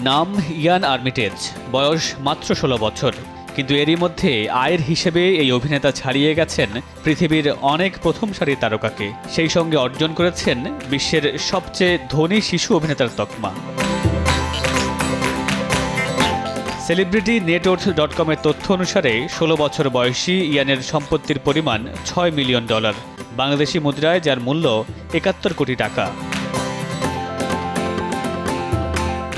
নাম ইয়ান আর্মিটেজ, বয়স মাত্র ১৬ বছর। কিন্তু এরই মধ্যে আয়ের হিসেবে এই অভিনেতা ছাড়িয়ে গেছেন পৃথিবীর অনেক প্রথম সারির তারকাকে। সেই সঙ্গে অর্জন করেছেন বিশ্বের সবচেয়ে ধনী শিশু অভিনেতার তকমা। celebritynetorth.com-এর তথ্য অনুসারে ১৬ বছর বয়সী ইয়ানের সম্পত্তির পরিমাণ $৬ মিলিয়ন, বাংলাদেশি মুদ্রায় যার মূল্য ৭১ কোটি টাকা।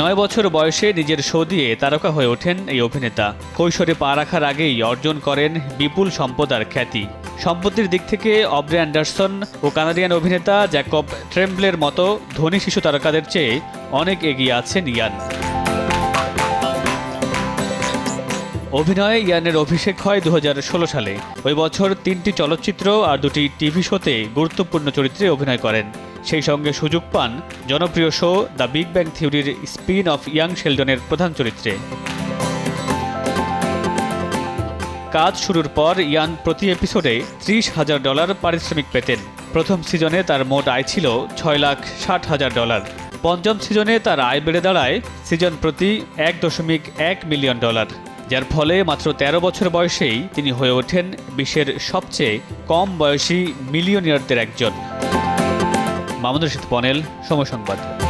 ৯ বছর বয়সে নিজের শো দিয়ে তারকা হয়ে ওঠেন এই অভিনেতা। কৈশোরে পা রাখার আগেই অর্জন করেন বিপুল সম্পদ আর খ্যাতি। সম্পত্তির দিক থেকে অব্রে অ্যান্ডারসন ও কানাডিয়ান অভিনেতা জ্যাকব ট্রেম্বলের মতো ধনী শিশু তারকাদের চেয়ে অনেক এগিয়ে আছেন ইয়ান। অভিনয়ে ইয়ানের অভিষেক হয় ২০১৬ সালে। ওই বছর ৩টি চলচ্চিত্র আর ২টি টিভি শোতে গুরুত্বপূর্ণ চরিত্রে অভিনয় করেন। সেই সঙ্গে সুযোগ পান জনপ্রিয় শো দ্য বিগ ব্যাং থিওরির স্পিন অফ ইয়াং শেলডনের প্রধান চরিত্রে। কাজ শুরুর পর ইয়ান প্রতি এপিসোডে $৩০,০০০ পারিশ্রমিক পেতেন। প্রথম সিজনে তার মোট আয় ছিল $৬,৬০,০০০। পঞ্চম সিজনে তার আয় বেড়ে দাঁড়ায় সিজন প্রতি $১.১ মিলিয়ন, যার ফলে মাত্র ১৩ বছর বয়সেই তিনি হয়ে ওঠেন বিশ্বের সবচেয়ে কম বয়সী মিলিয়নিয়ারদের একজন। মামুনুর রশীদ পনেল, সময় সংবাদ।